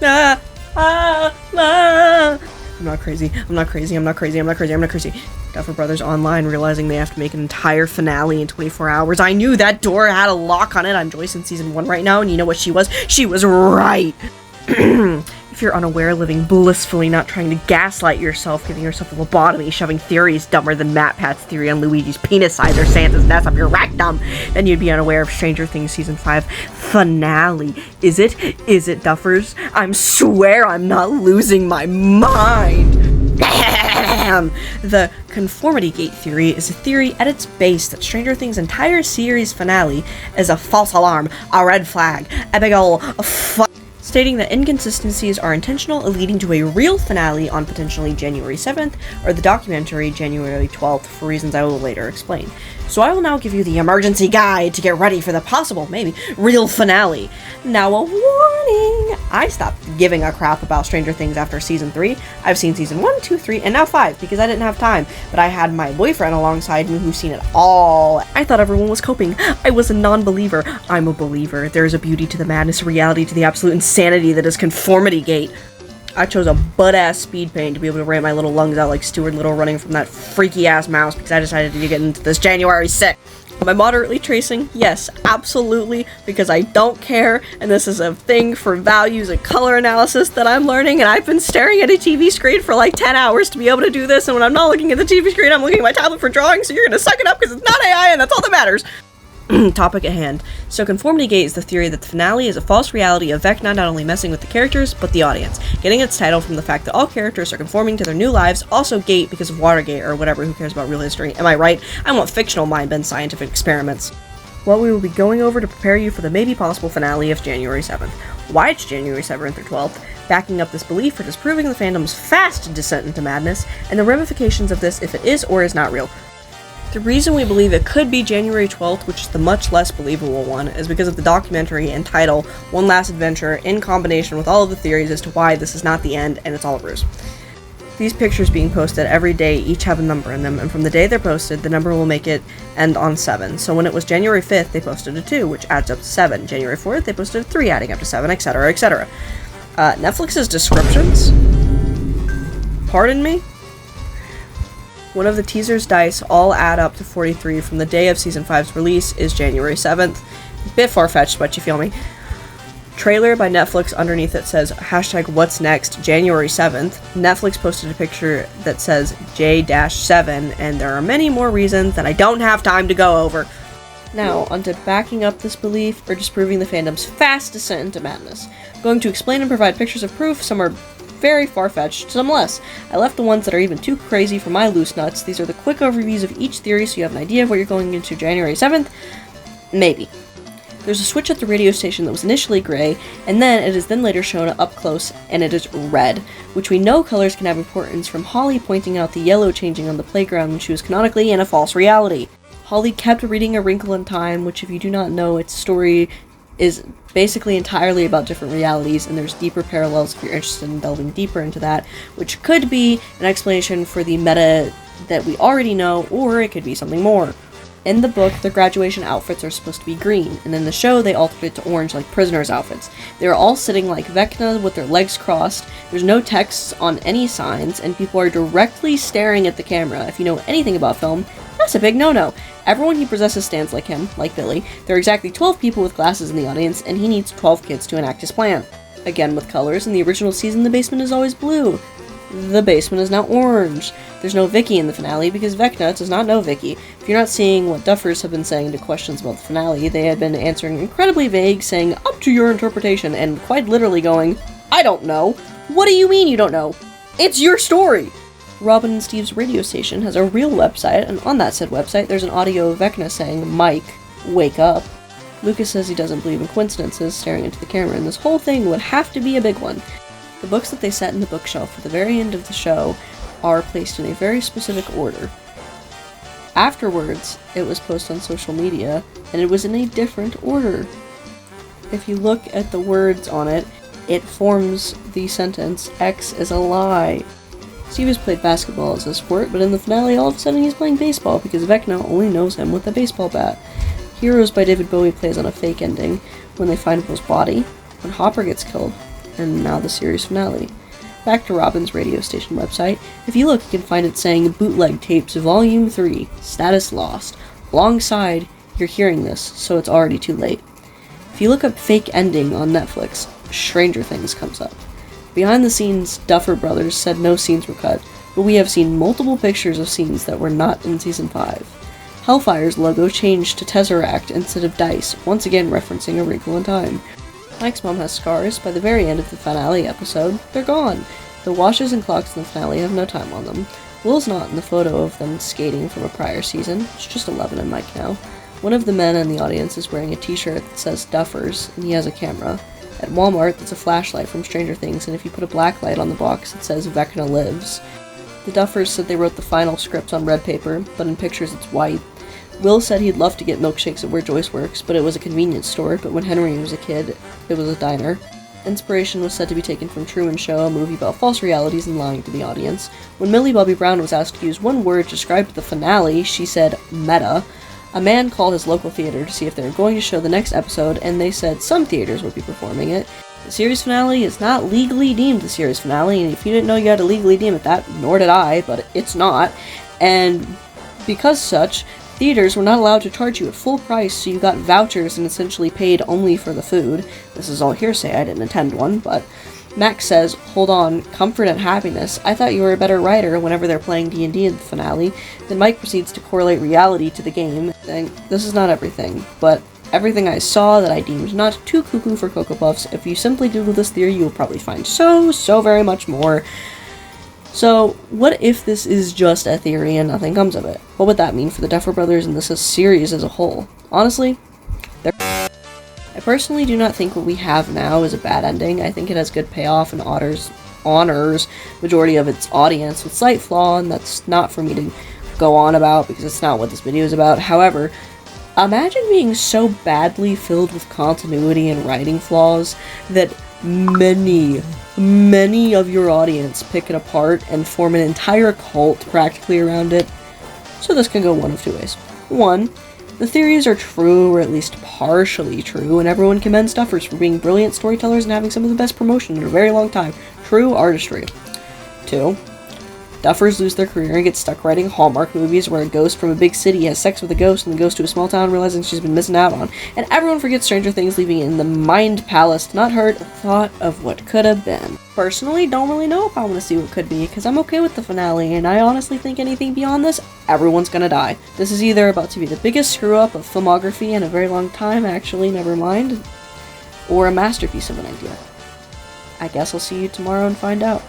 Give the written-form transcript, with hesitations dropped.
I'm not crazy. Duffer Brothers Online, realizing they have to make an entire finale in 24 hours. I knew that door had a lock on it. I'm Joyce in season 1 right now, and you know what she was? She was right! If you're unaware, living blissfully, not trying to gaslight yourself, giving yourself a lobotomy, shoving theories dumber than MatPat's theory on Luigi's penis size or Santa's nest up your rectum, then you'd be unaware of Stranger Things Season 5 finale. Is it? Is it, Duffers? I swear I'm not losing my mind! The Conformity Gate theory is a theory at its base that Stranger Things' entire series finale is a false alarm, a red flag, a big ol' stating that inconsistencies are intentional, leading to a real finale on potentially January 7th, or the documentary January 12th, for reasons I will later explain. So I will now give you the emergency guide to get ready for the possible, maybe, real finale. Now a warning! I stopped giving a crap about Stranger Things after Season 3. I've seen Season 1, 2, 3, and now 5, because I didn't have time, but I had my boyfriend alongside me who's seen it all. I thought everyone was coping. I was a non-believer. I'm a believer. There is a beauty to the madness, a reality to the absolute insanity that is Conformity Gate. I chose a butt-ass speed paint to be able to ram my little lungs out like Stuart Little running from that freaky-ass mouse because I decided to get into this January 6th. Am I moderately tracing? Yes, absolutely, because I don't care, and this is a thing for values and color analysis that I'm learning, and I've been staring at a TV screen for like 10 hours to be able to do this, and when I'm not looking at the TV screen, I'm looking at my tablet for drawing, so you're gonna suck it up because it's not AI, and that's all that matters. Topic at hand. So Conformity Gate is the theory that the finale is a false reality of Vecna not only messing with the characters, but the audience, getting its title from the fact that all characters are conforming to their new lives, also Gate because of Watergate or whatever, who cares about real history, am I right? I want fictional mind-bend scientific experiments. Well, we will be going over to prepare you for the maybe possible finale of January 7th, why it's January 7th or 12th, backing up this belief for disproving the fandom's fast descent into madness, and the ramifications of this if it is or is not real. The reason we believe it could be January 12th, which is the much less believable one, is because of the documentary and title, One Last Adventure, in combination with all of the theories as to why this is not the end and it's all a ruse. These pictures being posted every day each have a number in them, and from the day they're posted, the number will make it end on 7. So when it was January 5th, they posted a 2, which adds up to 7. January 4th, they posted a 3, adding up to 7, etc., etc. Netflix's descriptions? Pardon me? One of the teaser's dice all add up to 43 from the day of Season 5's release is January 7th. Bit far-fetched, but you feel me. Trailer by Netflix underneath it says, #what's next, January 7th. Netflix posted a picture that says J-7, and there are many more reasons that I don't have time to go over. Now, onto backing up this belief or disproving the fandom's fast descent into madness. I'm going to explain and provide pictures of proof. Some are very far-fetched, some less. I left the ones that are even too crazy for my loose nuts. These are the quick overviews of each theory so you have an idea of what you're going into January 7th. Maybe. There's a switch at the radio station that was initially gray, and then it is then later shown up close, and it is red, which we know colors can have importance from Holly pointing out the yellow changing on the playground when she was canonically in a false reality. Holly kept reading A Wrinkle in Time, which if you do not know, its story is basically entirely about different realities, and there's deeper parallels if you're interested in delving deeper into that, which could be an explanation for the meta that we already know, or it could be something more. In the book, their graduation outfits are supposed to be green, and in the show, they altered it to orange like prisoners' outfits. They are all sitting like Vecna with their legs crossed, there's no texts on any signs, and people are directly staring at the camera. If you know anything about film, that's a big no-no. Everyone he possesses stands like him, like Billy. There are exactly 12 people with glasses in the audience, and he needs 12 kids to enact his plan. Again with colors, in the original season the basement is always blue. The basement is now orange. There's no Vicky in the finale because Vecna does not know Vicky. If you're not seeing what Duffers have been saying to questions about the finale, they had been answering incredibly vague, saying, up to your interpretation, and quite literally going, I don't know. What do you mean you don't know? It's your story! Robin and Steve's radio station has a real website, and on that said website there's an audio of Vecna saying, Mike, wake up. Lucas says he doesn't believe in coincidences, staring into the camera, and this whole thing would have to be a big one. The books that they set in the bookshelf at the very end of the show are placed in a very specific order. Afterwards, it was posted on social media, and it was in a different order. If you look at the words on it, it forms the sentence, X is a lie. Steve has played basketball as a sport, but in the finale all of a sudden he's playing baseball because Vecna only knows him with a baseball bat. Heroes by David Bowie plays on a fake ending when they find Will's body. When Hopper gets killed, and now the series finale. Back to Robin's radio station website. If you look, you can find it saying Bootleg Tapes Volume 3, Status Lost. Alongside, you're hearing this, so it's already too late. If you look up Fake Ending on Netflix, Stranger Things comes up. Behind the scenes, Duffer Brothers said no scenes were cut, but we have seen multiple pictures of scenes that were not in Season 5. Hellfire's logo changed to Tesseract instead of dice, once again referencing A Wrinkle in Time. Mike's mom has scars. By the very end of the finale episode, they're gone. The watches and clocks in the finale have no time on them. Will's not in the photo of them skating from a prior season. It's just 11 and Mike now. One of the men in the audience is wearing a t-shirt that says Duffers, and he has a camera. At Walmart, it's a flashlight from Stranger Things, and if you put a black light on the box, it says Vecna Lives. The Duffers said they wrote the final script on red paper, but in pictures it's white. Will said he'd love to get milkshakes at where Joyce works, but it was a convenience store, but when Henry was a kid, it was a diner. Inspiration was said to be taken from Truman Show, a movie about false realities and lying to the audience. When Millie Bobby Brown was asked to use one word to describe the finale, she said, meta. A man called his local theater to see if they were going to show the next episode, and they said some theaters would be performing it. The series finale is not legally deemed the series finale, and if you didn't know you had to legally deem it that, nor did I, but it's not. And because such, theaters were not allowed to charge you at full price, so you got vouchers and essentially paid only for the food. This is all hearsay, I didn't attend one, but Max says, hold on, comfort and happiness. I thought you were a better writer whenever they're playing D&D in the finale. Then Mike proceeds to correlate reality to the game, saying, this is not everything, but everything I saw that I deemed not too cuckoo for Cocoa Puffs. If you simply Google this theory, you'll probably find so very much more. So, what if this is just a theory and nothing comes of it? What would that mean for the Duffer Brothers and this series as a whole? Honestly, I personally do not think what we have now is a bad ending. I think it has good payoff and honors majority of its audience with slight flaw, and that's not for me to go on about because it's not what this video is about. However, imagine being so badly filled with continuity and writing flaws that many of your audience pick it apart and form an entire cult practically around it. So this can go one of two ways. One, the theories are true, or at least partially true, and everyone commends Duffers for being brilliant storytellers and having some of the best promotion in a very long time. True artistry. Two, Duffers lose their career and get stuck writing Hallmark movies where a ghost from a big city has sex with a ghost and then goes to a small town realizing she's been missing out on, and everyone forgets Stranger Things, leaving in the mind palace, not heard a thought of what could have been. Personally, don't really know if I want to see what could be, because I'm okay with the finale, and I honestly think anything beyond this, everyone's gonna die. This is either about to be the biggest screw-up of filmography in a very long time, actually, never mind, or a masterpiece of an idea. I guess I'll see you tomorrow and find out.